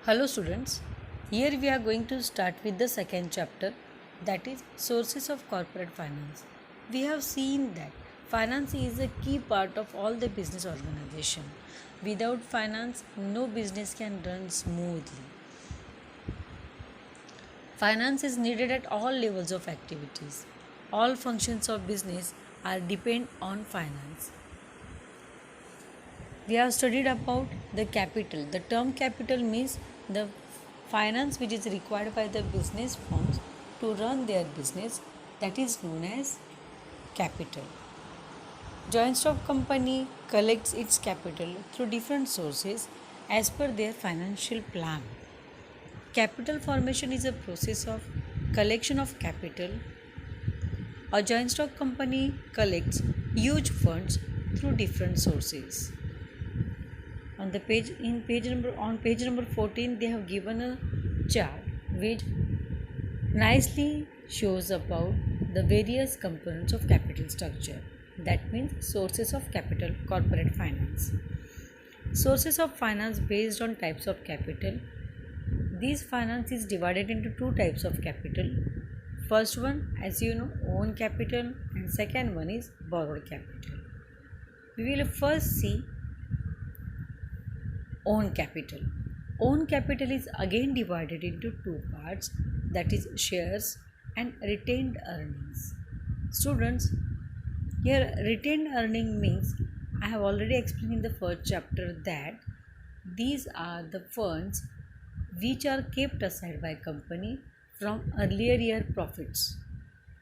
Hello students, here we are going to start with the second chapter, that is sources of corporate finance. We have seen that finance is a key part of all the business organization. Without finance, no business can run smoothly. Finance is needed at all levels of activities. All functions of business are depend on finance. We have studied about the capital. The term capital means the finance which is required by the business firms to run their business, that is known as capital. Joint stock company collects its capital through different sources as per their financial plan. Capital formation is a process of collection of capital. A joint stock company collects huge funds through different sources. On page number 14 they have given a chart which nicely shows about the various components of capital structure, that means sources of capital corporate finance. Sources of finance based on types of capital. This finance is divided into two types of capital. First one, as you know, own capital, and second one is borrowed capital. We will first see own capital. Own capital is again divided into two parts, that is shares and retained earnings. Students, here retained earning means, I have already explained in the first chapter that these are the funds which are kept aside by company from earlier year profits.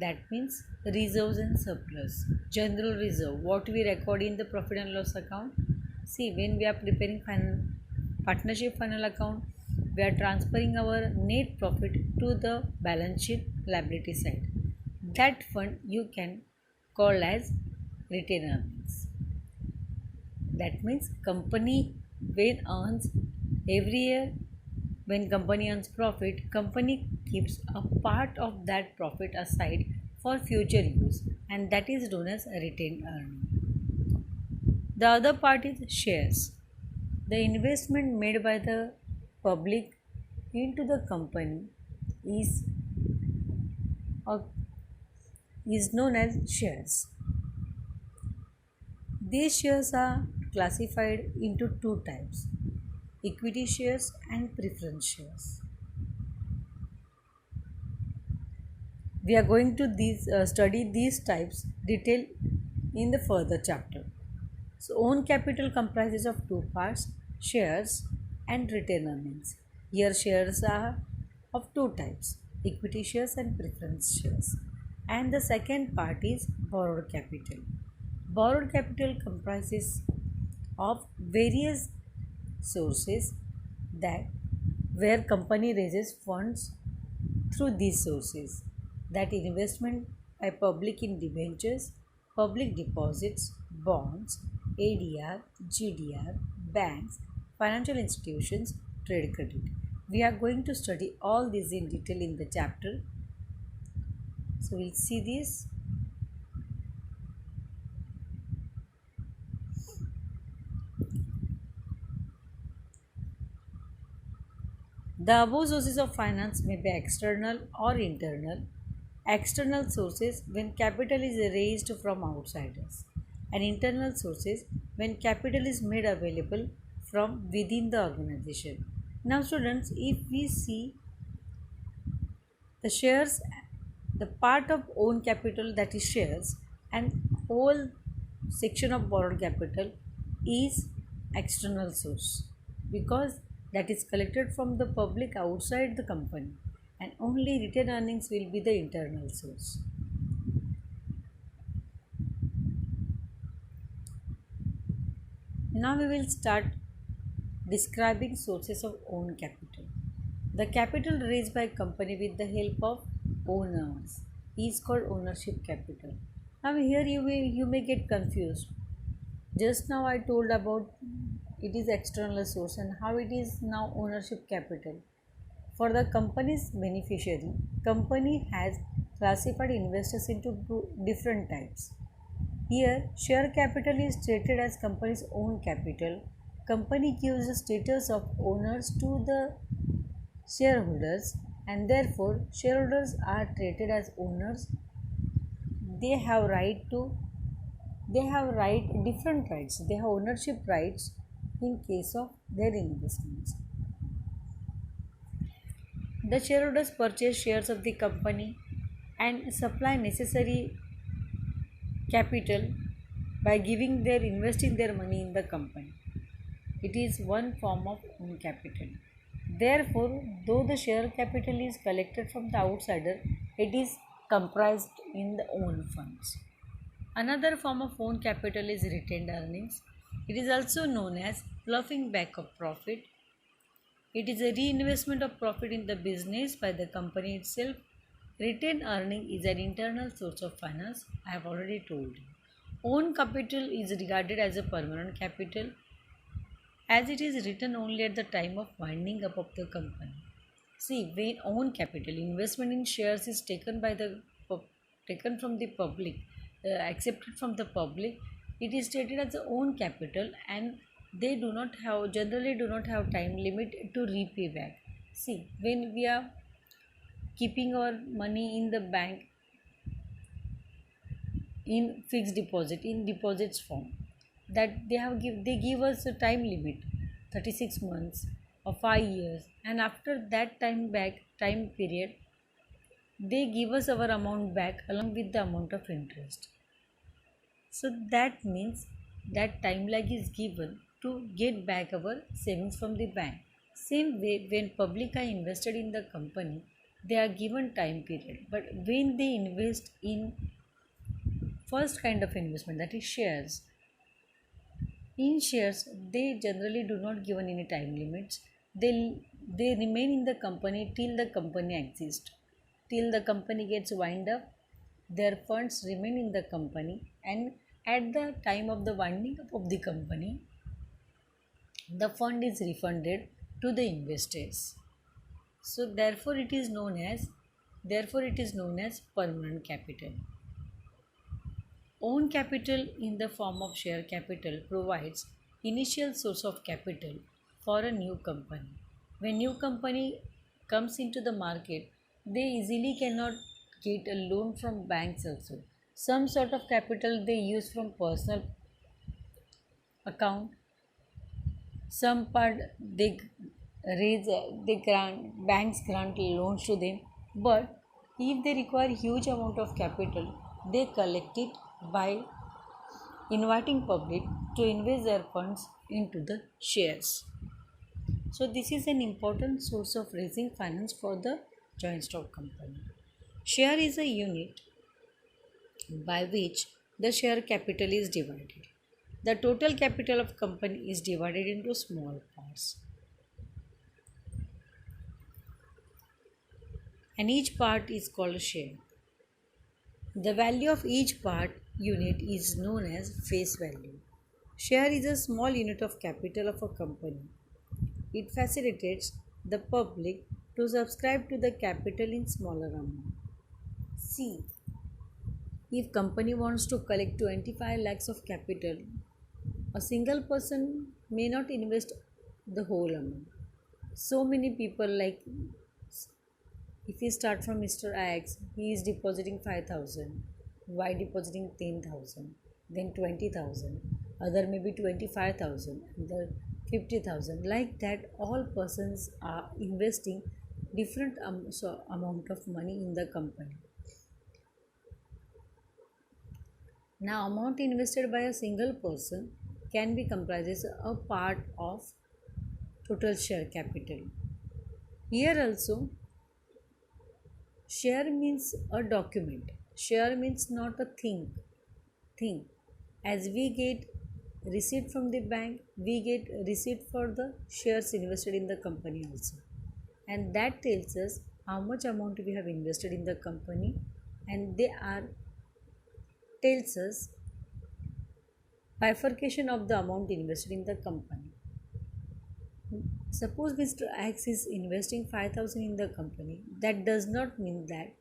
That means reserves and surplus. General reserve, what we record in the profit and loss account. See, when we are preparing partnership final account, we are transferring our net profit to the balance sheet liability side. That fund you can call as retained earnings. That means company when earns every year, when company earns profit, company keeps a part of that profit aside for future use, and that is known as retained earning. The other part is shares. The investment made by the public into the company is known as shares. These shares are classified into two types, equity shares and preference shares. We are going to study these types detail in the further chapter. So own capital comprises of two parts, shares and retained earnings. Here shares are of two types, equity shares and preference shares. And the second part is borrowed capital. Borrowed capital comprises of various sources that where company raises funds through these sources, that investment by public in debentures, public deposits, bonds, ADR, GDR, banks, financial institutions, trade credit. We are going to study all these in detail in the chapter. So we'll see this. The above sources of finance may be external or internal. External sources when capital is raised from outsiders, and internal sources when capital is made available from within the organization. Now students, if we see the shares, the part of own capital, that is shares, and whole section of borrowed capital is external source, because that is collected from the public outside the company, and only retained earnings will be the internal source. Now we will start describing sources of own capital. The capital raised by company with the help of owners is called ownership capital. Now here you may get confused. Just now I told about it is external source and how it is now ownership capital. For the company's beneficiary, company has classified investors into different types. Here, share capital is treated as company's own capital. Company gives the status of owners to the shareholders, and therefore shareholders are treated as owners. They have right to they have right different rights. They have ownership rights in case of their investments. The shareholders purchase shares of the company and supply necessary capital by giving their investing their money in the company. It is one form of own capital. Therefore, though the share capital is collected from the outsider, it is comprised in the own funds. Another form of own capital is retained earnings. It is also known as ploughing back of profit. It is a reinvestment of profit in the business by the company itself. Retained earning is an internal source of finance. I have already told you. Own capital is regarded as a permanent capital as it is written only at the time of winding up of the company. See, when own capital investment in shares is taken from the public, accepted from the public, it is stated as the own capital, and they do not have generally do not have time limit to repay back. See, when we are keeping our money in the bank in fixed deposit in deposits form, that they give us a time limit 36 months or 5 years, and after that time period they give us our amount back along with the amount of interest. So that means that time lag is given to get back our savings from the bank. Same way, when public are invested in the company, they are given time period, but when they invest in first kind of investment, that is shares, in shares they generally do not given any time limits. They remain in the company till the company exists, till the company gets wind up. Their funds remain in the company, and at the time of the winding up of the company, the fund is refunded to the investors. So therefore it is known as permanent capital. Own capital in the form of share capital provides initial source of capital for a new company. When new company comes into the market, they easily cannot get a loan from banks also. Some sort of capital they use from personal account. Some part they grant banks grant loans to them. But if they require huge amount of capital, they collect it by inviting public to invest their funds into the shares. So this is an important source of raising finance for the joint stock company. Share is a unit by which the share capital is divided. The total capital of company is divided into small parts, and each part is called a share. The value of each part unit is known as face value. Share is a small unit of capital of a company. It facilitates the public to subscribe to the capital in smaller amount. See, if company wants to collect 25 lakhs of capital, a single person may not invest the whole amount. So many people, like if we start from Mr. X, he is depositing 5,000, Y depositing 10,000, then 20,000, other maybe 25,000, other 50,000. Like that, all persons are investing different amount of money in the company. Now, amount invested by a single person can be comprises a part of total share capital. Here also, share means a document. Share means not a thing. As we get receipt from the bank, we get receipt for the shares invested in the company also. And that tells us how much amount we have invested in the company, and they are tells us bifurcation of the amount invested in the company. Suppose Mr. X is investing 5,000 in the company. That does not mean that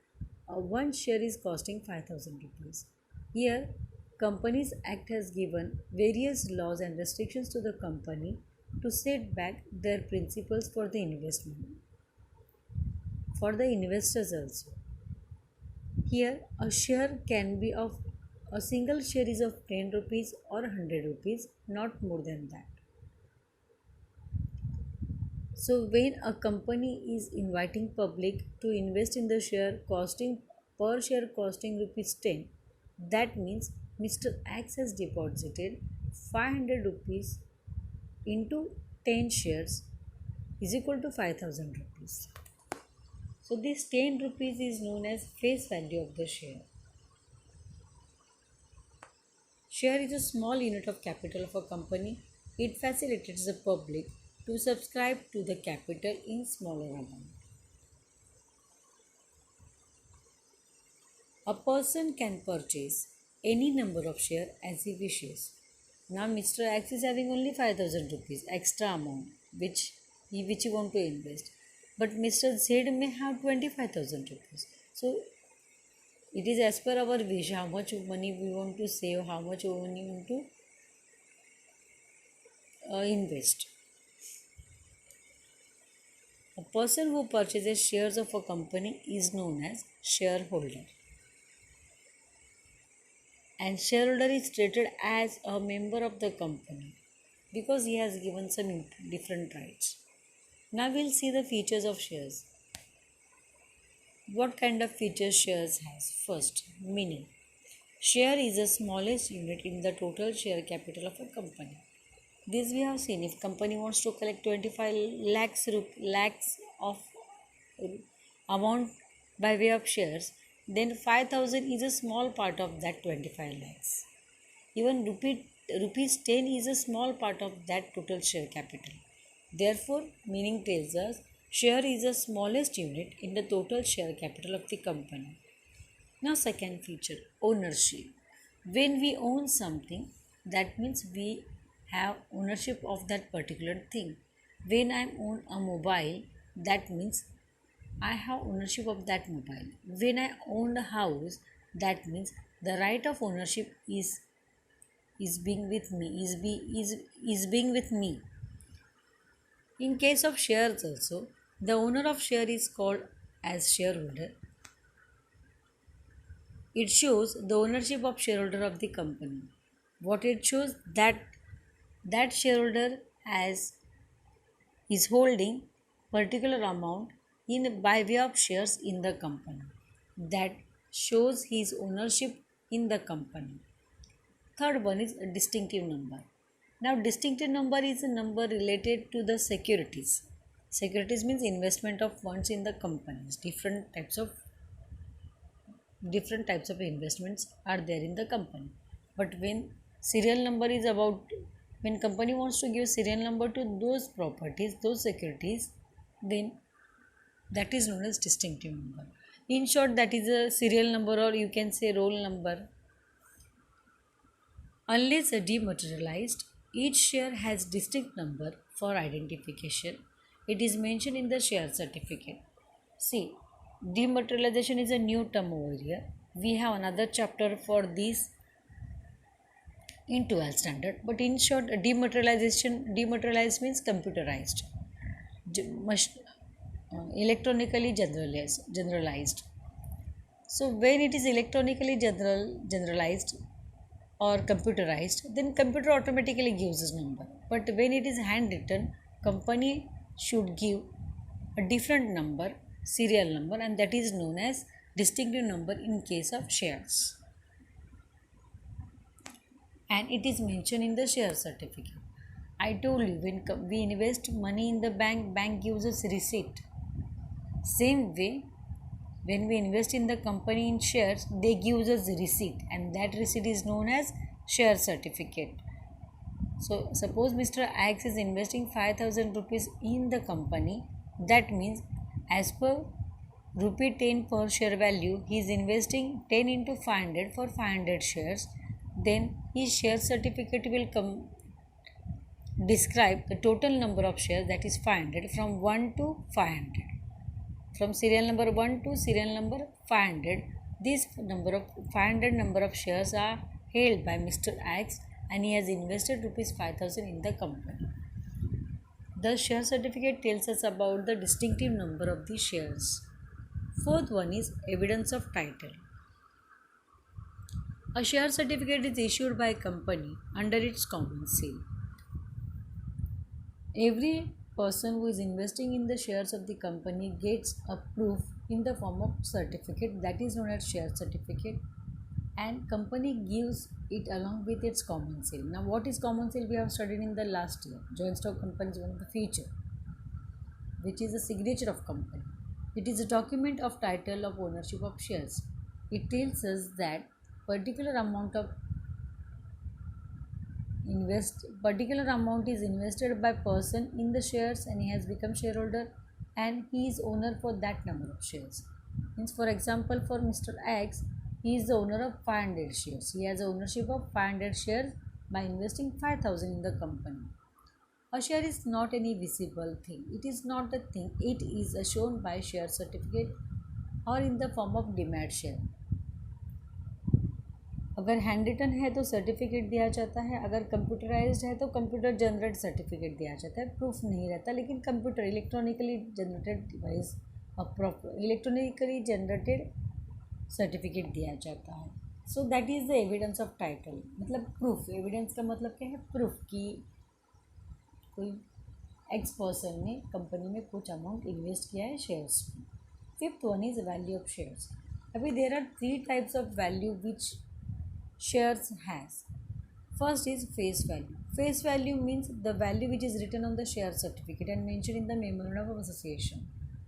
one share is costing 5,000 rupees. Here, Companies Act has given various laws and restrictions to the company to set back their principles for the investment. for the investors also. Here, a share can be of a single share is of 10 rupees or 100 rupees, not more than that. So, when a company is inviting public to invest in the share costing per share costing rupees 10, that means Mr. X has deposited 500 rupees into 10 shares is equal to 5000 rupees. So, this 10 rupees is known as face value of the share. Share is a small unit of capital of a company. It facilitates the public to subscribe to the capital in smaller amount. A person can purchase any number of shares as he wishes. Now Mr. X is having only 5000 rupees extra amount which he want to invest. But Mr. Z may have 25,000 rupees. So it is as per our wish how much money we want to save, how much money we want to invest. A person who purchases shares of a company is known as shareholder. And shareholder is treated as a member of the company because he has given some different rights. Now we'll see the features of shares. What kind of features shares has? First, meaning. Share is the smallest unit in the total share capital of a company. This we have seen. If company wants to collect 25 lakhs of amount by way of shares, then 5000 is a small part of that 25 lakhs. Even rupees 10 is a small part of that total share capital. Therefore, meaning tells us share is the smallest unit in the total share capital of the company. Now, second feature, ownership. When we own something, that means we have ownership of that particular thing. When I own a mobile, that means I have ownership of that mobile. When I own a house, that means the right of ownership is being with me, is being with me. In case of shares also, the owner of share is called as shareholder. It shows the ownership of shareholder of the company. What it shows that shareholder is holding particular amount in by way of shares in the company. That shows his ownership in the company. Third one is a distinctive number. Now distinctive number is a number related to the securities. Securities means investment of funds in the companies. Different types of investments are there in the company. But when serial number is about, when company wants to give serial number to those properties, those securities, then that is known as distinctive number. In short, that is a serial number, or you can say roll number. Unless dematerialized, each share has distinct number for identification. It is mentioned in the share certificate. See, dematerialization is a new term over here. We have another chapter for this in 12th standard. But in short, dematerialized means computerized, electronically generalized. So when it is electronically generalized or computerized, then computer automatically gives this number. But when it is handwritten, company should give a different number, serial number, and that is known as distinctive number in case of shares. And it is mentioned in the share certificate. I told you, when we invest money in the bank gives us receipt. Same way, when we invest in the company in shares, they give us receipt, and that receipt is known as share certificate. So suppose Mr. X is investing 5000 rupees in the company. That means as per rupee 10 per share value, he is investing 10 into 500 for 500 shares. Then his share certificate will describe the total number of shares, that is 500, from 1 to 500. From serial number 1 to serial number 500, this number of 500 number of shares are held by Mr. X, and he has invested rupees 5000 in the company. The share certificate tells us about the distinctive number of the shares. Fourth one is evidence of title. A share certificate is issued by a company under its common seal. Every person who is investing in the shares of the company gets a proof in the form of certificate, that is known as share certificate, and company gives it along with its common seal. Now what is common seal? We have studied in the last year. Joint stock company is one of the feature, which is the signature of company. It is a document of title of ownership of shares. It tells us that particular amount is invested by person in the shares, and he has become shareholder, and he is owner for that number of shares. Means, for example, for Mr. X, he is the owner of 500 shares. He has ownership of 500 shares by investing 5,000 in the company. A share is not any visible thing. It is not a thing. It is shown by share certificate or in the form of demat share. अगर hand written है तो certificate दिया जाता है, अगर computerised है तो computer generate certificate दिया जाता है. प्रूफ नहीं रहता, लेकिन कंप्यूटर इलेक्ट्रॉनिकली जनरेटेड डिवाइस और इलेक्ट्रॉनिकली जनरेटेड सर्टिफिकेट दिया जाता है. So that is the evidence of title. मतलब प्रूफ. एविडेंस का मतलब क्या है? प्रूफ कि कोई एक्स पर्सन ने कंपनी में कुछ अमाउंट इन्वेस्ट किया है शेयर्स में. Fifth one is value of shares. अभी there are 3 types of value which shares has. First is face value. Face value means the value which is written on the share certificate and mentioned in the memorandum of association.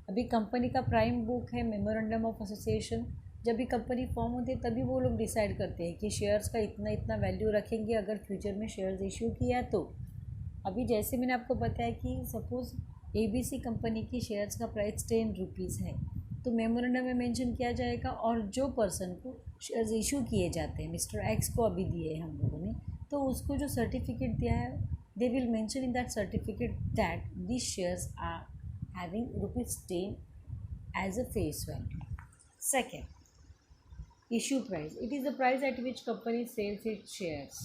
अभी company का prime book है memorandum of association. जब भी company form होती है तभी वो लोग डिसाइड करते हैं कि शेयर्स का इतना इतना वैल्यू रखेंगे अगर फ्यूचर में शेयर्स इशू किया तो. अभी जैसे मैंने आपको बताया कि सपोज़ ABC कंपनी की शेयर्स का प्राइस 10 रुपीज़ है, तो मेमोरेंडम में मेंशन किया जाएगा, और जो पर्सन को शेयर्स इशू किए जाते हैं, मिस्टर एक्स को अभी दिए हम लोगों ने, तो उसको जो सर्टिफिकेट दिया है, they will mention in that certificate that this shares are having ₹10 as a face value. Second, issue price. It is the price at which company sells its shares.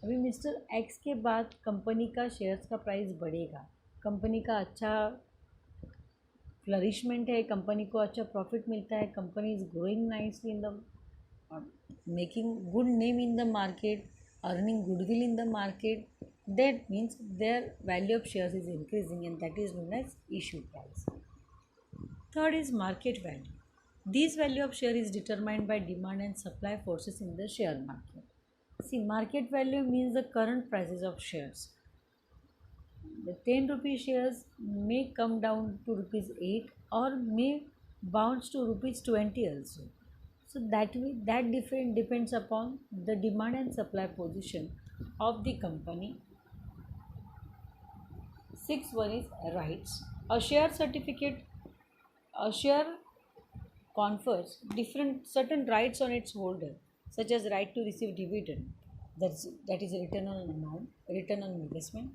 अभी मिस्टर एक्स के बाद company का shares का price बढ़ेगा, company का अच्छा flourishment है, company को अच्छा प्रॉफिट मिलता है, company is growing nicely in the making good name in the market, earning goodwill in the market, that means their value of shares is increasing, and that is known as issue price. Third is market value. This value of share is determined by demand and supply forces in the share market. See, market value means the current prices of shares. The 10 rupee shares may come down to ₹8 or may bounce to ₹20 also. So that different depends upon the demand and supply position of the company. Sixth one is rights. A share confers certain rights on its holder, such as right to receive dividend, that is return on amount, return on investment,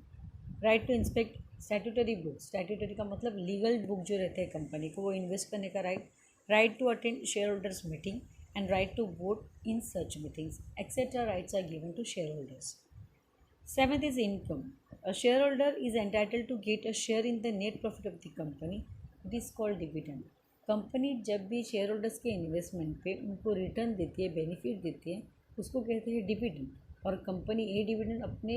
right to inspect statutory books. Statutory का मतलब legal book जो रहते हैं company को, वो invest करने का right to attend shareholders meeting, and right to vote in such meetings, etc. rights are given to shareholders. Seventh is income. A shareholder is entitled to get a share in the net profit of the company. It is called dividend. Company जब भी share holders के investment पे उनको return देती है, benefit देती है, उसको कहते हैं डिविडेंड. और कंपनी ये डिविडेंड अपने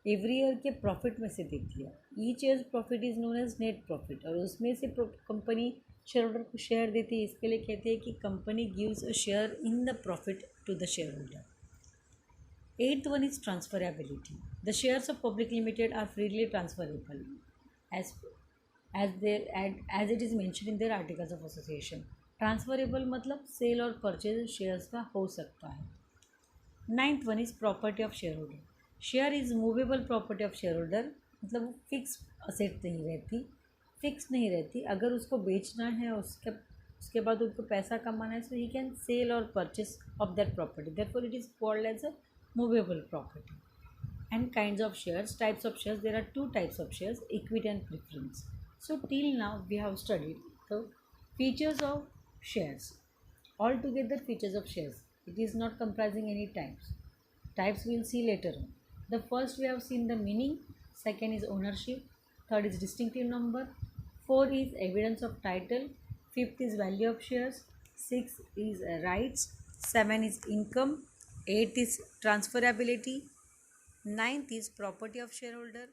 एवरी ईयर के प्रॉफिट में से देती है. Each year profit is known as net profit, और उसमें से कंपनी शेयर होल्डर को शेयर देती है. इसके लिए कहते हैं कि company gives a share in the profit to the share holder. Eighth one is transferability. The shares of public limited are freely transferable as it is mentioned in their articles of association. Transferable मतलब sale और purchase shares का हो सकता है. Ninth one is property of share holder. Share is movable property of share holder, मतलब वो fix asset नहीं रहती. अगर उसको बेचना है, उसके बाद उनको पैसा कमाना है, सो ही कैन सेल और purchase of that property. Therefore it is called as a movable property. And kinds of shares, types of shares. There are 2 types of shares, equity and preference. So till now we have studied the features of shares. Altogether features of shares. It is not comprising any types. Types we will see later on. The first we have seen the meaning. Second is ownership. Third is distinctive number. 4 is evidence of title. Fifth is value of shares. Six is rights. Seven is income. Eight is transferability. Ninth is property of shareholder.